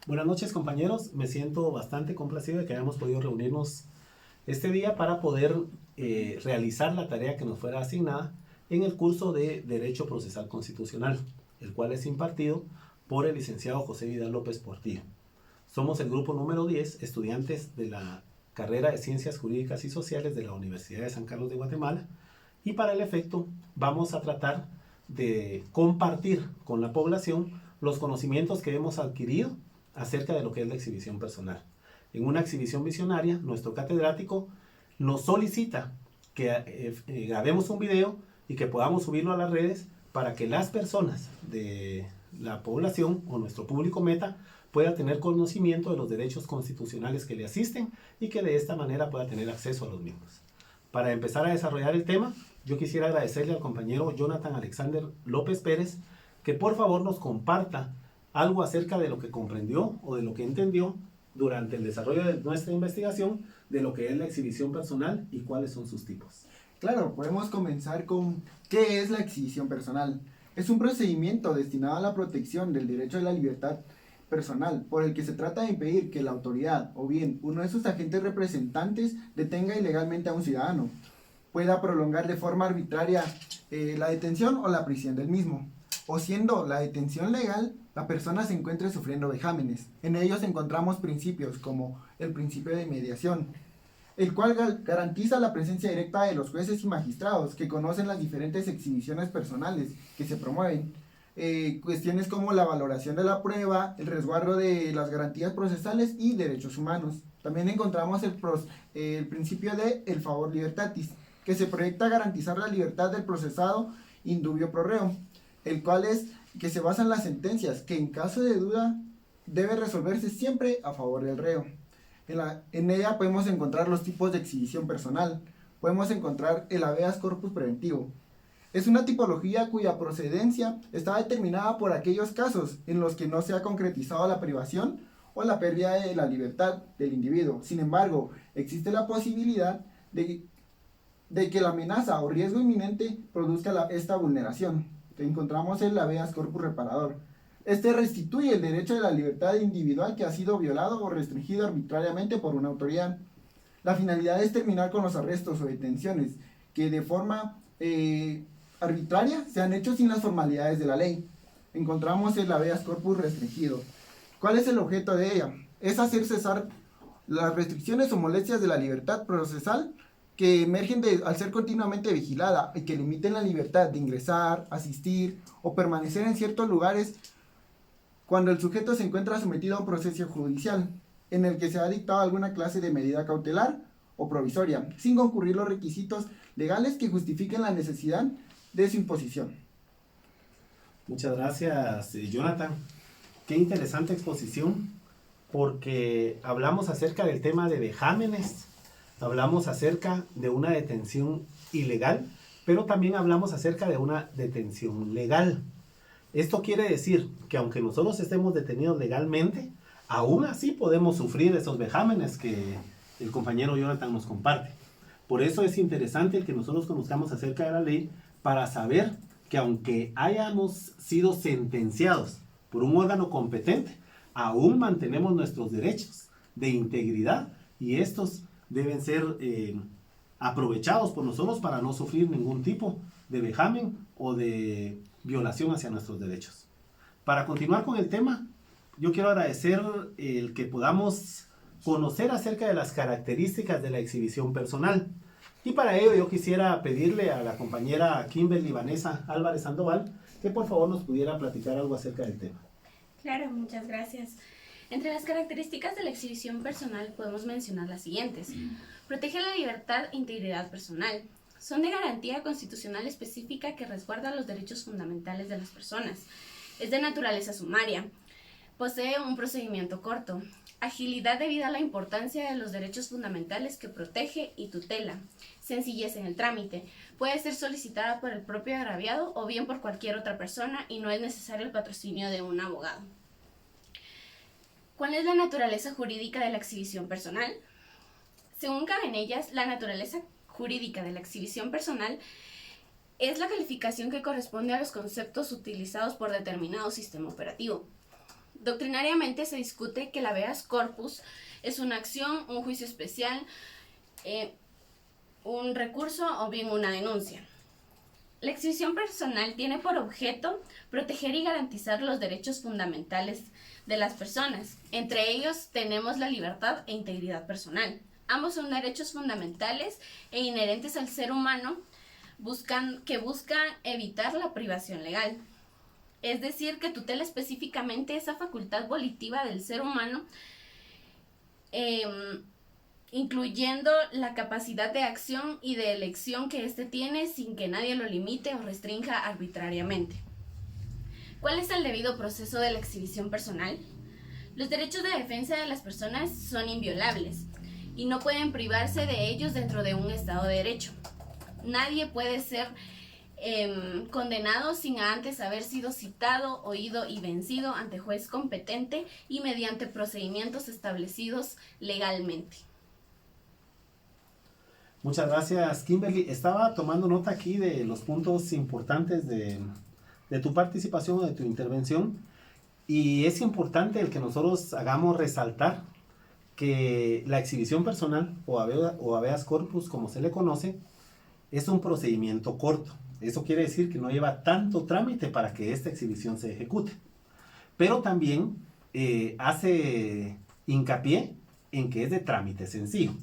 Buenas noches, compañeros. Me siento bastante complacido de que hayamos podido reunirnos este día para poder realizar la tarea que nos fuera asignada en el curso de Derecho Procesal Constitucional, el cual es impartido por el licenciado José Vidal López Portillo. Somos el grupo número 10, estudiantes de la carrera de Ciencias Jurídicas y Sociales de la Universidad de San Carlos de Guatemala, y para el efecto vamos a tratar de compartir con la población los conocimientos que hemos adquirido acerca de lo que es la exhibición personal. En una exhibición visionaria, nuestro catedrático nos solicita que grabemos un video y que podamos subirlo a las redes para que las personas de la población o nuestro público meta pueda tener conocimiento de los derechos constitucionales que le asisten y que de esta manera pueda tener acceso a los mismos. Para empezar a desarrollar el tema, yo quisiera agradecerle al compañero Jonathan Alexander López Pérez que por favor nos comparta algo acerca de lo que comprendió o de lo que entendió durante el desarrollo de nuestra investigación de lo que es la exhibición personal y cuáles son sus tipos. Claro, podemos comenzar con ¿qué es la exhibición personal? Es un procedimiento destinado a la protección del derecho de la libertad personal, por el que se trata de impedir que la autoridad o bien uno de sus agentes representantes detenga ilegalmente a un ciudadano, pueda prolongar de forma arbitraria la detención o la prisión del mismo, o siendo la detención legal, la persona se encuentre sufriendo vejámenes. En ellos encontramos principios como el principio de mediación, el cual garantiza la presencia directa de los jueces y magistrados que conocen las diferentes exhibiciones personales que se promueven. Cuestiones como la valoración de la prueba, el resguardo de las garantías procesales y derechos humanos. También encontramos el principio de el favor libertatis, que se proyecta a garantizar la libertad del procesado in dubio pro reo, el cual es que se basa en las sentencias que en caso de duda debe resolverse siempre a favor del reo. En ella podemos encontrar los tipos de exhibición personal. Podemos encontrar el habeas corpus preventivo. Es una tipología cuya procedencia está determinada por aquellos casos en los que no se ha concretizado la privación o la pérdida de la libertad del individuo. Sin embargo, existe la posibilidad de que la amenaza o riesgo inminente produzca esta vulneración. Encontramos el habeas corpus reparador. Este restituye el derecho de la libertad individual que ha sido violado o restringido arbitrariamente por una autoridad. La finalidad es terminar con los arrestos o detenciones que de forma arbitraria se han hecho sin las formalidades de la ley. Encontramos el habeas corpus restringido. ¿Cuál es el objeto de ella? Es hacer cesar las restricciones o molestias de la libertad procesal que emergen al ser continuamente vigilada y que limiten la libertad de ingresar, asistir o permanecer en ciertos lugares cuando el sujeto se encuentra sometido a un proceso judicial en el que se ha dictado alguna clase de medida cautelar o provisoria, sin concurrir los requisitos legales que justifiquen la necesidad de su imposición. Muchas gracias, Jonathan. Qué interesante exposición, porque hablamos acerca del tema de vejámenes, hablamos acerca de una detención ilegal, pero también hablamos acerca de una detención legal. Esto quiere decir que aunque nosotros estemos detenidos legalmente, aún así podemos sufrir esos vejámenes que el compañero Jonathan nos comparte. Por eso es interesante el que nosotros conozcamos acerca de la ley para saber que aunque hayamos sido sentenciados por un órgano competente, aún mantenemos nuestros derechos de integridad y estos deben ser aprovechados por nosotros para no sufrir ningún tipo de vejamen o de violación hacia nuestros derechos. Para continuar con el tema, yo quiero agradecer el que podamos conocer acerca de las características de la exhibición personal. Y para ello yo quisiera pedirle a la compañera Kimberly Vanessa Álvarez Sandoval que por favor nos pudiera platicar algo acerca del tema. Claro, muchas gracias. Entre las características de la exhibición personal podemos mencionar las siguientes. Protege la libertad e integridad personal. Son de garantía constitucional específica que resguarda los derechos fundamentales de las personas. Es de naturaleza sumaria. Posee un procedimiento corto. Agilidad debido a la importancia de los derechos fundamentales que protege y tutela. Sencillez en el trámite. Puede ser solicitada por el propio agraviado o bien por cualquier otra persona y no es necesario el patrocinio de un abogado. ¿Cuál es la naturaleza jurídica de la exhibición personal? Según caben ellas, la naturaleza jurídica de la exhibición personal es la calificación que corresponde a los conceptos utilizados por determinado sistema operativo. Doctrinariamente se discute que el habeas corpus es una acción, un juicio especial, un recurso o bien una denuncia. La exhibición personal tiene por objeto proteger y garantizar los derechos fundamentales de las personas. Entre ellos tenemos la libertad e integridad personal. Ambos son derechos fundamentales e inherentes al ser humano que buscan evitar la privación legal. Es decir, que tutela específicamente esa facultad volitiva del ser humano, incluyendo la capacidad de acción y de elección que éste tiene sin que nadie lo limite o restrinja arbitrariamente. ¿Cuál es el debido proceso de la exhibición personal? Los derechos de defensa de las personas son inviolables y no pueden privarse de ellos dentro de un Estado de Derecho. Nadie puede ser condenado sin antes haber sido citado, oído y vencido ante juez competente y mediante procedimientos establecidos legalmente. Muchas gracias, Kimberly. Estaba tomando nota aquí de los puntos importantes de tu participación o de tu intervención, y es importante el que nosotros hagamos resaltar que la exhibición personal o habeas corpus, como se le conoce, es un procedimiento corto. Eso quiere decir que no lleva tanto trámite para que esta exhibición se ejecute. Pero también hace hincapié en que es de trámite sencillo,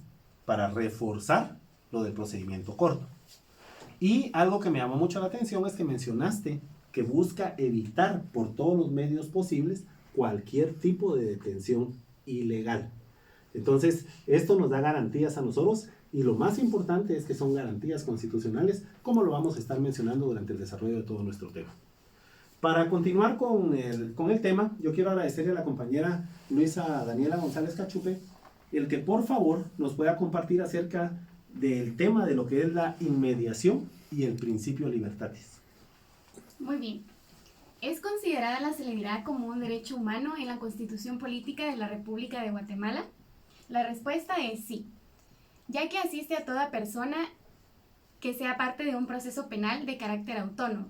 para reforzar lo del procedimiento corto. Y algo que me llamó mucho la atención es que mencionaste que busca evitar por todos los medios posibles cualquier tipo de detención ilegal. Entonces, esto nos da garantías a nosotros, y lo más importante es que son garantías constitucionales, como lo vamos a estar mencionando durante el desarrollo de todo nuestro tema. Para continuar con el tema, yo quiero agradecerle a la compañera Luisa Daniela González Cachupe el que por favor nos pueda compartir acerca del tema de lo que es la inmediación y el principio libertatis. Muy bien. ¿Es considerada la celeridad como un derecho humano en la Constitución Política de la República de Guatemala? La respuesta es sí, ya que asiste a toda persona que sea parte de un proceso penal de carácter autónomo.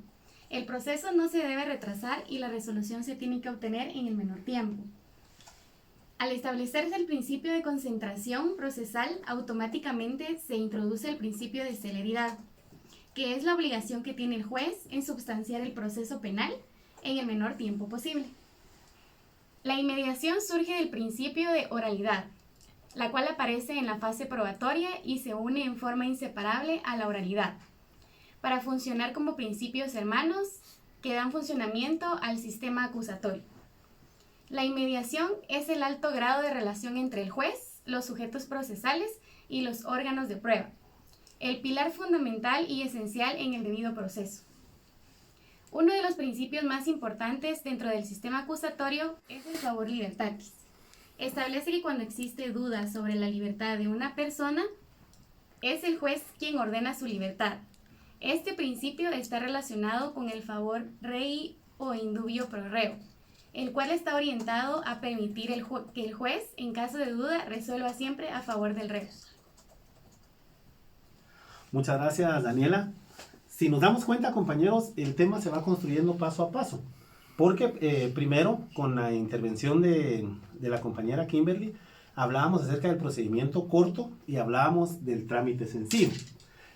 El proceso no se debe retrasar y la resolución se tiene que obtener en el menor tiempo. Al establecerse el principio de concentración procesal, automáticamente se introduce el principio de celeridad, que es la obligación que tiene el juez en substanciar el proceso penal en el menor tiempo posible. La inmediación surge del principio de oralidad, la cual aparece en la fase probatoria y se une en forma inseparable a la oralidad, para funcionar como principios hermanos que dan funcionamiento al sistema acusatorio. La inmediación es el alto grado de relación entre el juez, los sujetos procesales y los órganos de prueba, el pilar fundamental y esencial en el debido proceso. Uno de los principios más importantes dentro del sistema acusatorio es el favor libertatis. Establece que cuando existe duda sobre la libertad de una persona, es el juez quien ordena su libertad. Este principio está relacionado con el favor rei o indubio pro reo, el cual está orientado a permitir que el juez, en caso de duda, resuelva siempre a favor del reo. Muchas gracias, Daniela. Si nos damos cuenta, compañeros, el tema se va construyendo paso a paso. Porque primero, con la intervención de la compañera Kimberly, hablábamos acerca del procedimiento corto y hablábamos del trámite sencillo.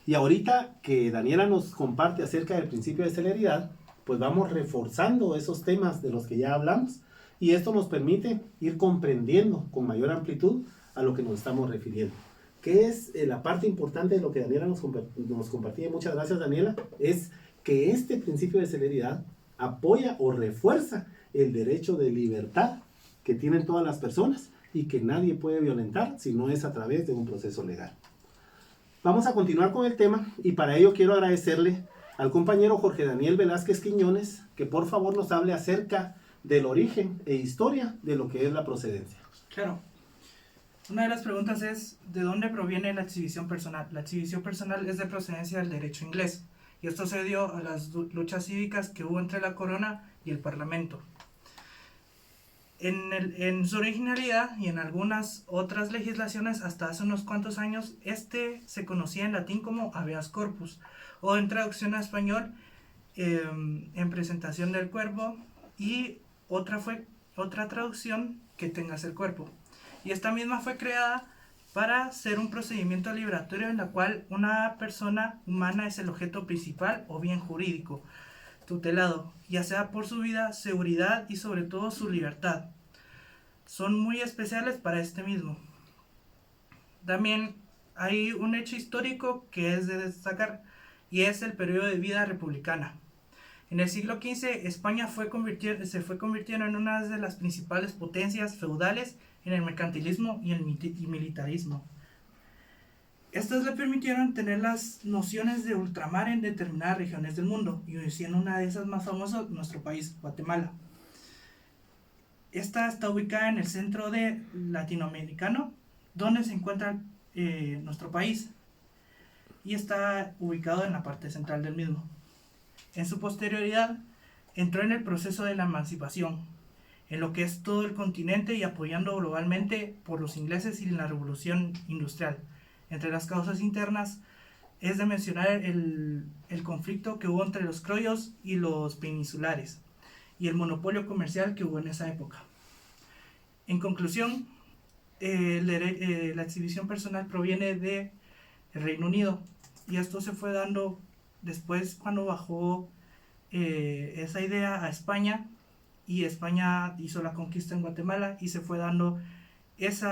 Y ahorita que Daniela nos comparte acerca del principio de celeridad, pues vamos reforzando esos temas de los que ya hablamos, y esto nos permite ir comprendiendo con mayor amplitud a lo que nos estamos refiriendo. ¿Qué es la parte importante de lo que Daniela nos compartía? Muchas gracias, Daniela. Es que este principio de celeridad apoya o refuerza el derecho de libertad que tienen todas las personas y que nadie puede violentar si no es a través de un proceso legal. Vamos a continuar con el tema, y para ello quiero agradecerle al compañero Jorge Daniel Velázquez Quiñones que por favor nos hable acerca del origen e historia de lo que es la procedencia. Claro. Una de las preguntas es, ¿de dónde proviene la exhibición personal? La exhibición personal es de procedencia del derecho inglés, y esto se dio a las luchas cívicas que hubo entre la corona y el parlamento. En su originalidad y en algunas otras legislaciones hasta hace unos cuantos años, se conocía en latín como habeas corpus, o en traducción a español, en presentación del cuerpo, y otra fue otra traducción que tengas el cuerpo. Y esta misma fue creada para ser un procedimiento liberatorio en la cual una persona humana es el objeto principal o bien jurídico, tutelado, ya sea por su vida, seguridad y sobre todo su libertad. Son muy especiales para este mismo. También hay un hecho histórico que es de destacar y es el periodo de vida republicana. En el siglo XV, España se fue convirtiendo en una de las principales potencias feudales en el mercantilismo y el militarismo. Estas le permitieron tener las nociones de ultramar en determinadas regiones del mundo, y siendo una de esas más famosas nuestro país, Guatemala. Esta está ubicada en el centro de latinoamericano, donde se encuentra nuestro país, y está ubicado en la parte central del mismo. En su posterioridad, entró en el proceso de la emancipación, en lo que es todo el continente y apoyando globalmente por los ingleses y en la revolución industrial. Entre las causas internas es de mencionar el conflicto que hubo entre los criollos y los peninsulares y el monopolio comercial que hubo en esa época. En conclusión, la exhibición personal proviene del Reino Unido, y esto se fue dando después cuando bajó esa idea a España, y España hizo la conquista en Guatemala y se fue dando ese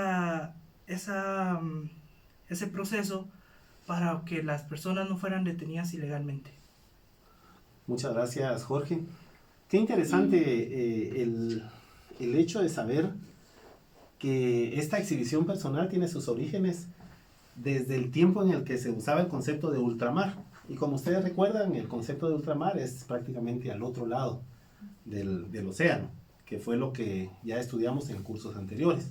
proceso para que las personas no fueran detenidas ilegalmente. Muchas gracias, Jorge. Qué interesante el hecho de saber que esta exhibición personal tiene sus orígenes desde el tiempo en el que se usaba el concepto de ultramar. Y como ustedes recuerdan, el concepto de ultramar es prácticamente al otro lado del océano, que fue lo que ya estudiamos en cursos anteriores.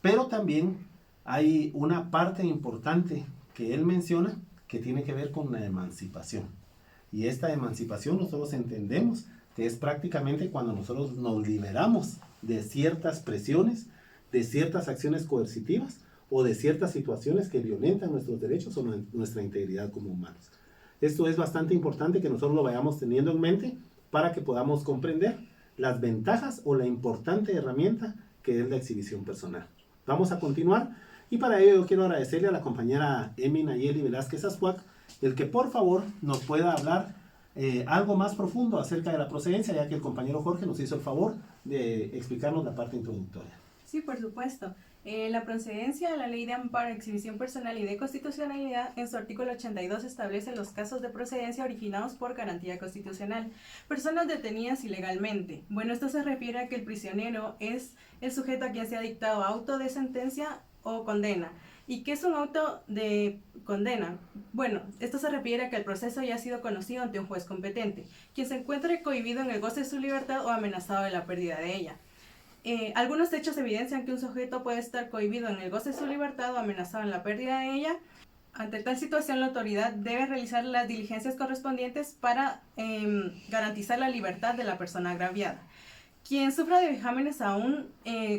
Pero también hay una parte importante que él menciona que tiene que ver con la emancipación. Y esta emancipación nosotros entendemos que es prácticamente cuando nosotros nos liberamos de ciertas presiones, de ciertas acciones coercitivas o de ciertas situaciones que violentan nuestros derechos o nuestra integridad como humanos. Esto es bastante importante que nosotros lo vayamos teniendo en mente para que podamos comprender las ventajas o la importante herramienta que es la exhibición personal. Vamos a continuar, y para ello yo quiero agradecerle a la compañera Emi Nayeli Velázquez Ascuac el que por favor nos pueda hablar algo más profundo acerca de la procedencia, ya que el compañero Jorge nos hizo el favor de explicarnos la parte introductoria. Sí, por supuesto. La procedencia de la Ley de Amparo, Exhibición Personal y de Constitucionalidad, en su artículo 82, establece los casos de procedencia originados por garantía constitucional. Personas detenidas ilegalmente. Bueno, esto se refiere a que el prisionero es el sujeto a quien se ha dictado auto de sentencia o condena. ¿Y qué es un auto de condena? Bueno, esto se refiere a que el proceso ya ha sido conocido ante un juez competente, quien se encuentre cohibido en el goce de su libertad o amenazado de la pérdida de ella. Algunos hechos evidencian que un sujeto puede estar cohibido en el goce de su libertad o amenazado en la pérdida de ella. Ante tal situación, la autoridad debe realizar las diligencias correspondientes para garantizar la libertad de la persona agraviada, quien sufra de vejámenes aún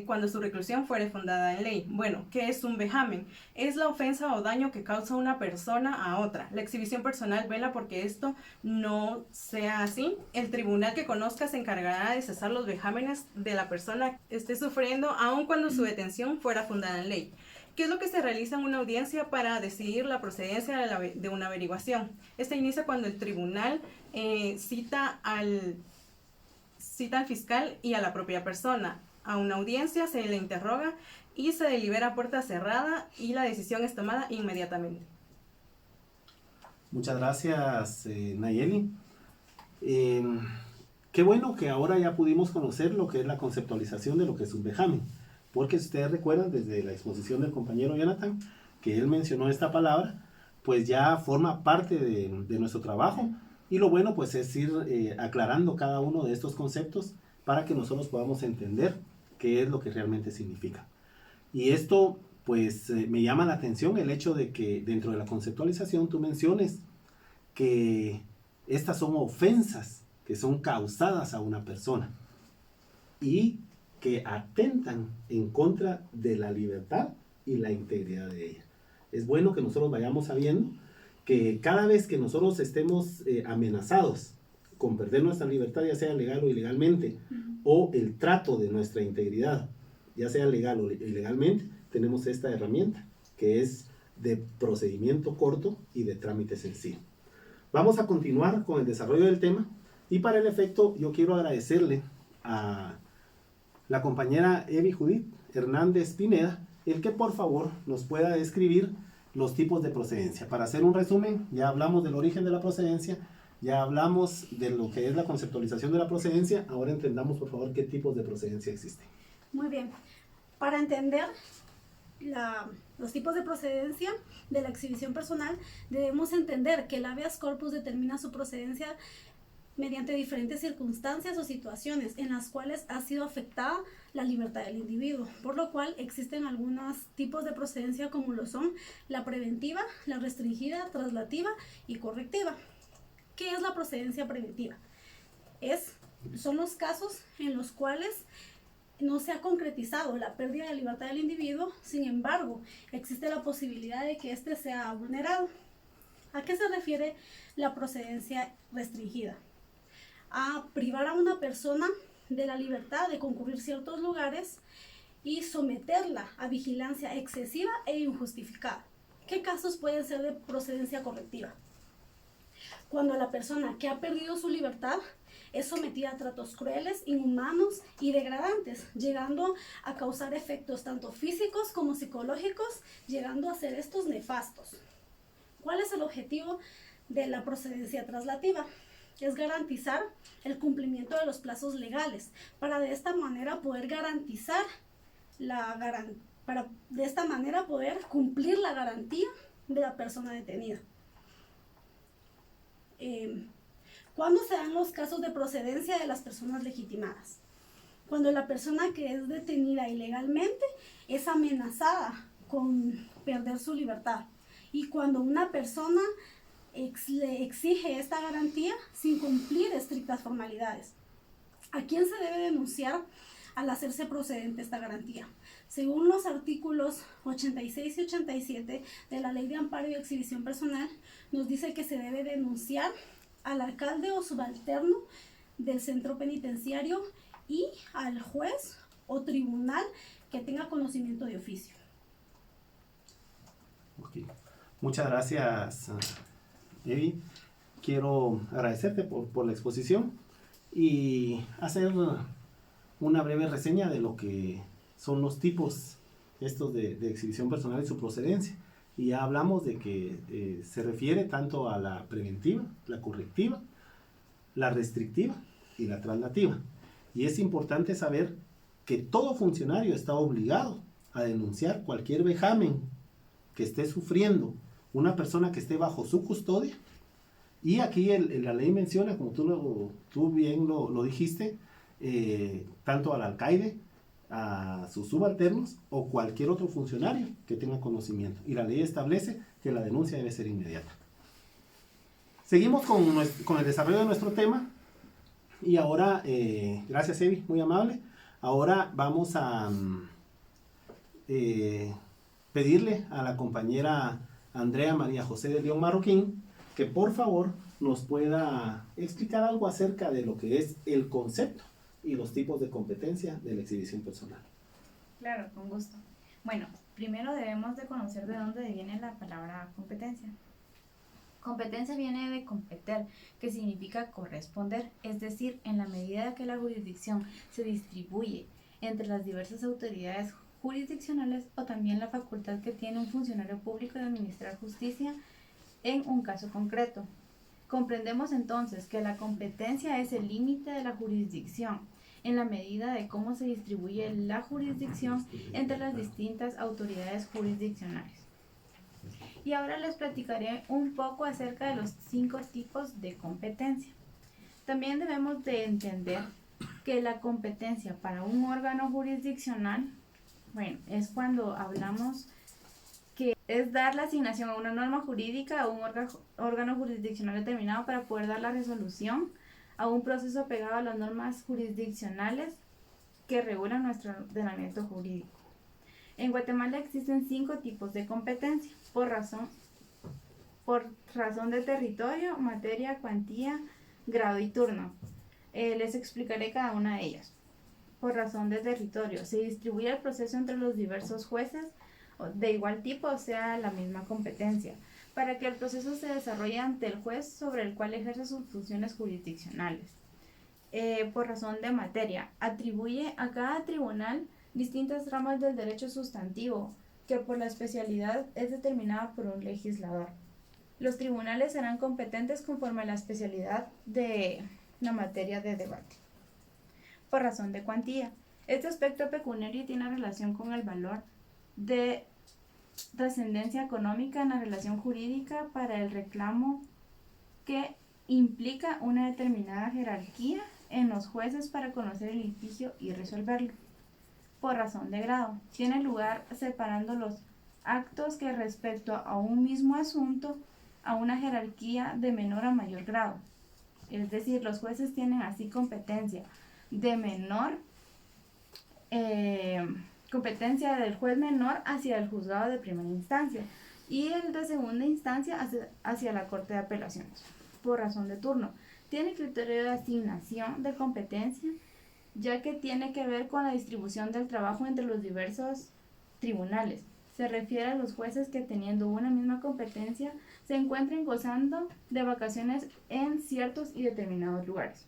cuando su reclusión fuere fundada en ley. Bueno, ¿qué es un vejamen? Es la ofensa o daño que causa una persona a otra. La exhibición personal vela porque esto no sea así. El tribunal que conozca se encargará de cesar los vejámenes de la persona que esté sufriendo, aun cuando su detención fuera fundada en ley. ¿Qué es lo que se realiza en una audiencia para decidir la procedencia de una averiguación? Esta inicia cuando el tribunal cita al fiscal y a la propia persona. A una audiencia se le interroga y se delibera a puerta cerrada, y la decisión es tomada inmediatamente. Muchas gracias, Nayeli. Qué bueno que ahora ya pudimos conocer lo que es la conceptualización de lo que es un vejamen, porque si ustedes recuerdan desde la exposición del compañero Jonathan, que él mencionó esta palabra, pues ya forma parte de nuestro trabajo. Y lo bueno pues es ir aclarando cada uno de estos conceptos para que nosotros podamos entender qué es lo que realmente significa. Y esto pues me llama la atención el hecho de que dentro de la conceptualización tú menciones que estas son ofensas que son causadas a una persona y que atentan en contra de la libertad y la integridad de ella. Es bueno que nosotros vayamos sabiendo que cada vez que nosotros estemos amenazados con perder nuestra libertad, ya sea legal o ilegalmente, o el trato de nuestra integridad, ya sea legal o ilegalmente, tenemos esta herramienta que es de procedimiento corto y de trámite sencillo. Vamos a continuar con el desarrollo del tema y para el efecto yo quiero agradecerle a la compañera Evi Judith Hernández Pineda el que por favor nos pueda describir los tipos de procedencia. Para hacer un resumen, ya hablamos del origen de la procedencia, ya hablamos de lo que es la conceptualización de la procedencia, ahora entendamos por favor qué tipos de procedencia existen. Muy bien. Para entender los tipos de procedencia de la exhibición personal, debemos entender que el habeas corpus determina su procedencia mediante diferentes circunstancias o situaciones en las cuales ha sido afectada la libertad del individuo, por lo cual existen algunos tipos de procedencia como lo son la preventiva, la restringida, traslativa y correctiva. ¿Qué es la procedencia preventiva? Son los casos en los cuales no se ha concretizado la pérdida de libertad del individuo, sin embargo, existe la posibilidad de que éste sea vulnerado. ¿A qué se refiere la procedencia restringida? A privar a una persona de la libertad de concurrir ciertos lugares y someterla a vigilancia excesiva e injustificada. ¿Qué casos pueden ser de procedencia correctiva? Cuando la persona que ha perdido su libertad es sometida a tratos crueles, inhumanos y degradantes, llegando a causar efectos tanto físicos como psicológicos, llegando a ser estos nefastos. ¿Cuál es el objetivo de la procedencia traslativa? Es garantizar el cumplimiento de los plazos legales, para de esta manera poder garantizar de esta manera poder cumplir la garantía de la persona detenida. ¿Cuándo se dan los casos de procedencia de las personas legitimadas? Cuando la persona que es detenida ilegalmente es amenazada con perder su libertad y cuando una persona le exige esta garantía sin cumplir estrictas formalidades. ¿A quién se debe denunciar al hacerse procedente esta garantía? Según los artículos 86 y 87 de la Ley de Amparo y Exhibición Personal, nos dice que se debe denunciar al alcalde o subalterno del centro penitenciario y al juez o tribunal que tenga conocimiento de oficio. Okay. Muchas gracias, Evi. Quiero agradecerte por la exposición y hacer una breve reseña de lo que son los tipos estos de exhibición personal y su procedencia. Y ya hablamos de que se refiere tanto a la preventiva, la correctiva, la restrictiva y la traslativa. Y es importante saber que todo funcionario está obligado a denunciar cualquier vejamen que esté sufriendo una persona que esté bajo su custodia. Y aquí la ley menciona, como tú bien lo dijiste, tanto al alcaide, a sus subalternos o cualquier otro funcionario que tenga conocimiento. Y la ley establece que la denuncia debe ser inmediata. Seguimos con el desarrollo de nuestro tema. Y ahora, gracias Evi, muy amable. Ahora vamos a pedirle a la compañera Andrea María José de León Marroquín que por favor nos pueda explicar algo acerca de lo que es el concepto y los tipos de competencia de la exhibición personal. Claro, con gusto. Bueno, primero debemos de conocer de dónde viene la palabra competencia. Competencia viene de competer, que significa corresponder, es decir, en la medida que la jurisdicción se distribuye entre las diversas autoridades jurisdiccionales o también la facultad que tiene un funcionario público de administrar justicia en un caso concreto. Comprendemos entonces que la competencia es el límite de la jurisdicción en la medida de cómo se distribuye la jurisdicción entre las distintas autoridades jurisdiccionales. Y ahora les platicaré un poco acerca de los 5 tipos de competencia. También debemos de entender que la competencia para un órgano jurisdiccional, es cuando hablamos que es dar la asignación a una norma jurídica a un órgano jurisdiccional determinado para poder dar la resolución a un proceso pegado a las normas jurisdiccionales que regulan nuestro ordenamiento jurídico. En Guatemala existen 5 tipos de competencia por razón de territorio, materia, cuantía, grado y turno. Les explicaré cada una de ellas. Por razón de territorio, se distribuye el proceso entre los diversos jueces de igual tipo, o sea, la misma competencia, para que el proceso se desarrolle ante el juez sobre el cual ejerce sus funciones jurisdiccionales. Por razón de materia, atribuye a cada tribunal distintas ramas del derecho sustantivo, que por la especialidad es determinada por un legislador. Los tribunales serán competentes conforme a la especialidad de la materia de debate. Por razón de cuantía, este aspecto pecuniario tiene relación con el valor de trascendencia económica en la relación jurídica para el reclamo que implica una determinada jerarquía en los jueces para conocer el litigio y resolverlo. Por razón de grado, tiene lugar separando los actos que respecto a un mismo asunto a una jerarquía de menor a mayor grado. Es decir, los jueces tienen así competencia de menor, competencia del juez menor hacia el juzgado de primera instancia y el de segunda instancia hacia la Corte de Apelaciones. Por razón de turno, tiene criterio de asignación de competencia, ya que tiene que ver con la distribución del trabajo entre los diversos tribunales. Se refiere a los jueces que, teniendo una misma competencia, se encuentren gozando de vacaciones en ciertos y determinados lugares.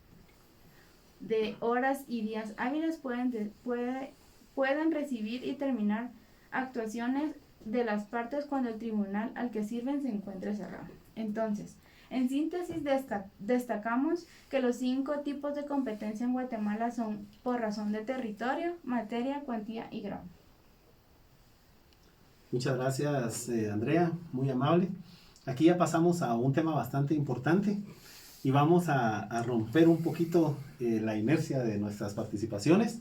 De horas y días hábiles pueden recibir y terminar actuaciones de las partes cuando el tribunal al que sirven se encuentre cerrado. Entonces, en síntesis, destacamos que los 5 tipos de competencia en Guatemala son por razón de territorio, materia, cuantía y grado. Muchas gracias, Andrea, muy amable. Aquí ya pasamos a un tema bastante importante y vamos a romper un poquito la inercia de nuestras participaciones,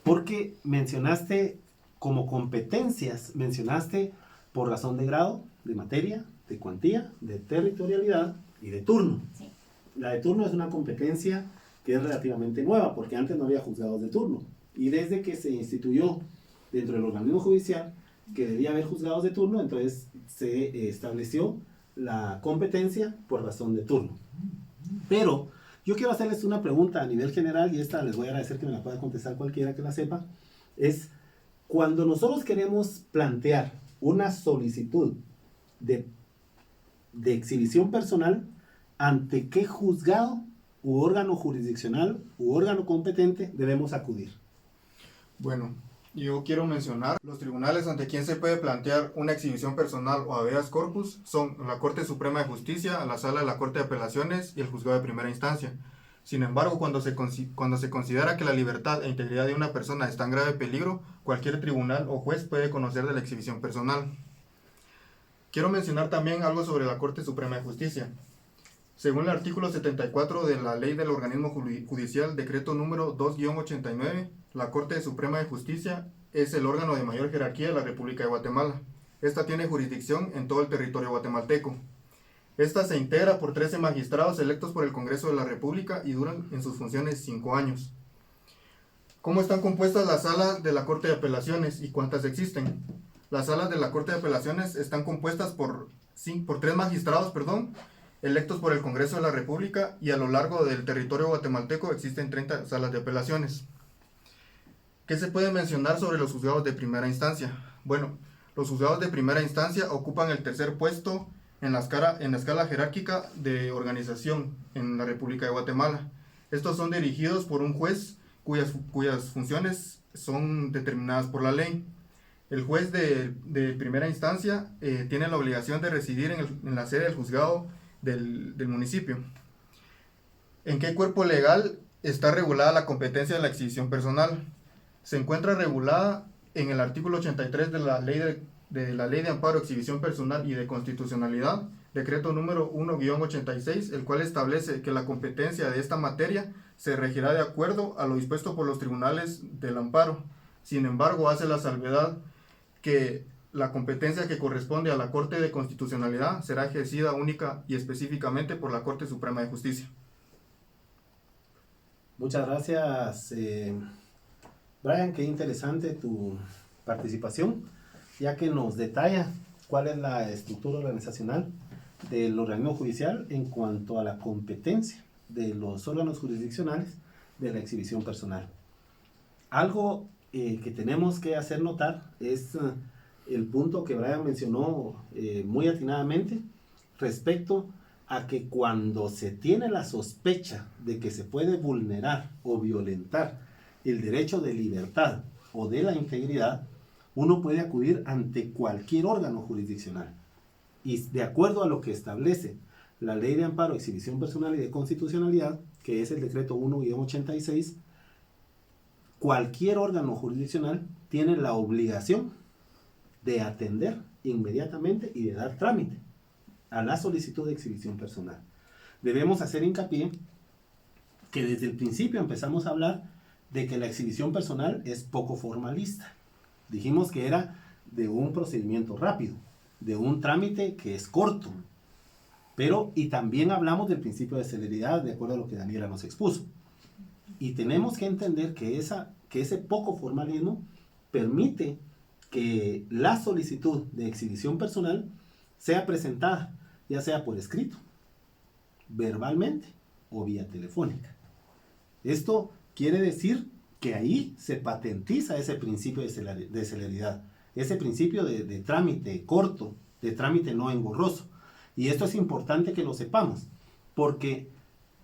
porque mencionaste como competencias, mencionaste por razón de grado, de materia, de cuantía, de territorialidad y de turno. Sí. La de turno es una competencia que es relativamente nueva, porque antes no había juzgados de turno. Y desde que se instituyó dentro del organismo judicial que debía haber juzgados de turno, entonces se estableció la competencia por razón de turno. Pero yo quiero hacerles una pregunta a nivel general, y esta les voy a agradecer que me la pueda contestar cualquiera que la sepa, es cuando nosotros queremos plantear una solicitud de exhibición personal, ¿ante qué juzgado u órgano jurisdiccional u órgano competente debemos acudir? Bueno, yo quiero mencionar los tribunales ante quien se puede plantear una exhibición personal o habeas corpus son la Corte Suprema de Justicia, la Sala de la Corte de Apelaciones y el Juzgado de Primera Instancia. Sin embargo, cuando se considera que la libertad e integridad de una persona está en grave peligro, cualquier tribunal o juez puede conocer de la exhibición personal. Quiero mencionar también algo sobre la Corte Suprema de Justicia. Según el artículo 74 de la Ley del Organismo Judicial, decreto número 2-89, la Corte Suprema de Justicia es el órgano de mayor jerarquía de la República de Guatemala. Esta tiene jurisdicción en todo el territorio guatemalteco. Esta se integra por 13 magistrados electos por el Congreso de la República y duran en sus funciones 5 años. ¿Cómo están compuestas las salas de la Corte de Apelaciones y cuántas existen? Las salas de la Corte de Apelaciones están compuestas por 3 magistrados, electos por el Congreso de la República, y a lo largo del territorio guatemalteco existen 30 salas de apelaciones. ¿Qué se puede mencionar sobre los juzgados de primera instancia? Bueno, los juzgados de primera instancia ocupan el tercer puesto en la escala jerárquica de organización en la República de Guatemala. Estos son dirigidos por un juez cuyas funciones son determinadas por la ley. El juez de primera instancia tiene la obligación de residir en la sede del juzgado del municipio. ¿En qué cuerpo legal está regulada la competencia de la exhibición personal? Se encuentra regulada en el artículo 83 de la Ley de Amparo, Exhibición Personal y de Constitucionalidad, decreto número 1-86, el cual establece que la competencia de esta materia se regirá de acuerdo a lo dispuesto por los tribunales del amparo. Sin embargo, hace la salvedad que la competencia que corresponde a la Corte de Constitucionalidad será ejercida única y específicamente por la Corte Suprema de Justicia. Muchas gracias, Brian, qué interesante tu participación, ya que nos detalla cuál es la estructura organizacional del organismo judicial en cuanto a la competencia de los órganos jurisdiccionales de la exhibición personal. Algo que tenemos que hacer notar es el punto que Brian mencionó muy atinadamente respecto a que cuando se tiene la sospecha de que se puede vulnerar o violentar el derecho de libertad o de la integridad, uno puede acudir ante cualquier órgano jurisdiccional. Y de acuerdo a lo que establece la Ley de Amparo, Exhibición Personal y de Constitucionalidad, que es el decreto 1-86, cualquier órgano jurisdiccional tiene la obligación de atender inmediatamente y de dar trámite a la solicitud de exhibición personal. Debemos hacer hincapié que desde el principio empezamos a hablar de que la exhibición personal es poco formalista. Dijimos que era de un procedimiento rápido, de un trámite que es corto, pero y también hablamos del principio de celeridad, de acuerdo a lo que Daniela nos expuso. Y tenemos que entender que ese poco formalismo permite que la solicitud de exhibición personal sea presentada, ya sea por escrito, verbalmente o vía telefónica. Esto quiere decir que ahí se patentiza ese principio de celeridad, ese principio de trámite corto, de trámite no engorroso. Y esto es importante que lo sepamos, porque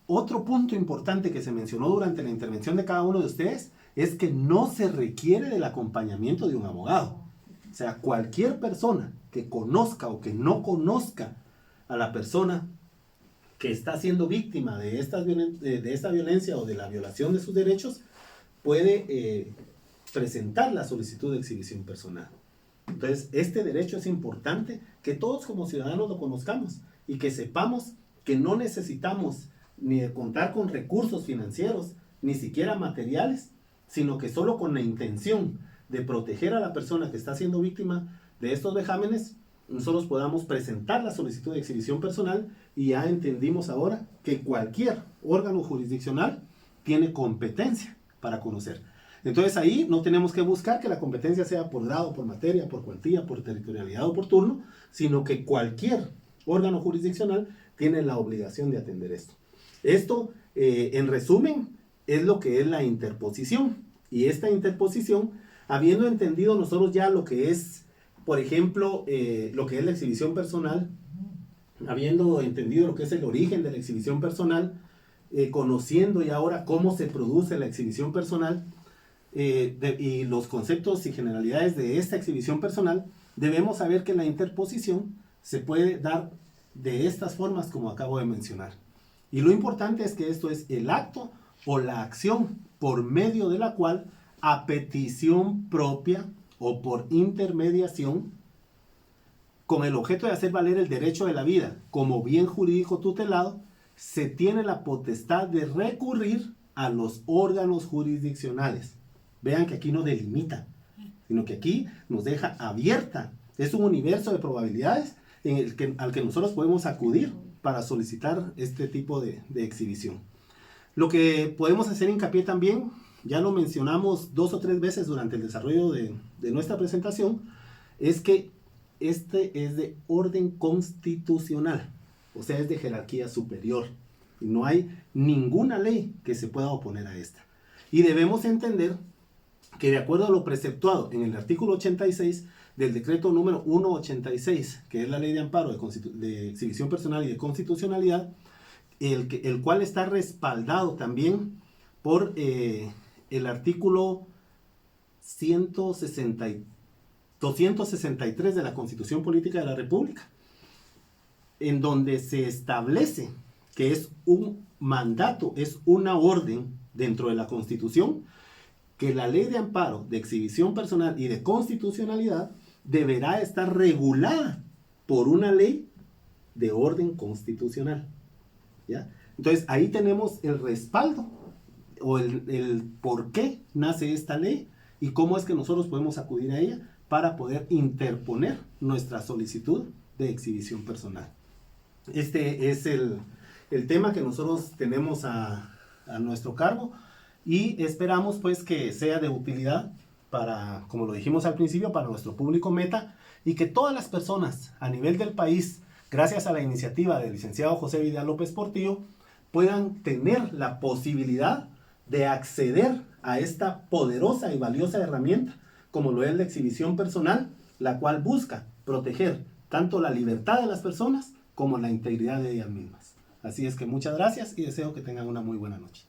otro punto importante que se mencionó durante la intervención de cada uno de ustedes es que no se requiere del acompañamiento de un abogado. O sea, cualquier persona que conozca o que no conozca a la persona que está siendo víctima de esta violencia o de la violación de sus derechos puede presentar la solicitud de exhibición personal. Entonces, este derecho es importante que todos como ciudadanos lo conozcamos y que sepamos que no necesitamos ni de contar con recursos financieros, ni siquiera materiales, sino que solo con la intención de proteger a la persona que está siendo víctima de estos vejámenes, nosotros podamos presentar la solicitud de exhibición personal y ya entendimos ahora que cualquier órgano jurisdiccional tiene competencia para conocer. Entonces ahí no tenemos que buscar que la competencia sea por grado, por materia, por cuantía, por territorialidad o por turno, sino que cualquier órgano jurisdiccional tiene la obligación de atender esto. Esto, en resumen, es lo que es la interposición. Y esta interposición, habiendo entendido nosotros ya lo que es, por ejemplo, lo que es la exhibición personal, habiendo entendido lo que es el origen de la exhibición personal, conociendo ya ahora cómo se produce la exhibición personal, y los conceptos y generalidades de esta exhibición personal, debemos saber que la interposición se puede dar de estas formas como acabo de mencionar. Y lo importante es que esto es el acto o la acción por medio de la cual, a petición propia o por intermediación, con el objeto de hacer valer el derecho de la vida como bien jurídico tutelado, se tiene la potestad de recurrir a los órganos jurisdiccionales. Vean que aquí no delimita, sino que aquí nos deja abierta. Es un universo de probabilidades al que nosotros podemos acudir para solicitar este tipo de exhibición. Lo que podemos hacer hincapié también, ya lo mencionamos 2 o 3 veces durante el desarrollo de nuestra presentación, es que este es de orden constitucional, o sea, es de jerarquía superior. Y no hay ninguna ley que se pueda oponer a esta. Y debemos entender que de acuerdo a lo preceptuado en el artículo 86 del decreto número 186, que es la ley de amparo de exhibición personal y de constitucionalidad, el cual está respaldado también por el artículo 263 de la Constitución Política de la República, en donde se establece que es un mandato, es una orden dentro de la Constitución, que la ley de amparo de exhibición personal y de constitucionalidad deberá estar regulada por una ley de orden constitucional. ¿Ya? Entonces ahí tenemos el respaldo o el por qué nace esta ley y cómo es que nosotros podemos acudir a ella para poder interponer nuestra solicitud de exhibición personal. Este es el tema que nosotros tenemos a nuestro cargo y esperamos pues que sea de utilidad para, como lo dijimos al principio, para nuestro público meta y que todas las personas a nivel del país, gracias a la iniciativa del licenciado José Vidal López Portillo, puedan tener la posibilidad de acceder a esta poderosa y valiosa herramienta como lo es la exhibición personal, la cual busca proteger tanto la libertad de las personas como la integridad de ellas mismas. Así es que muchas gracias y deseo que tengan una muy buena noche.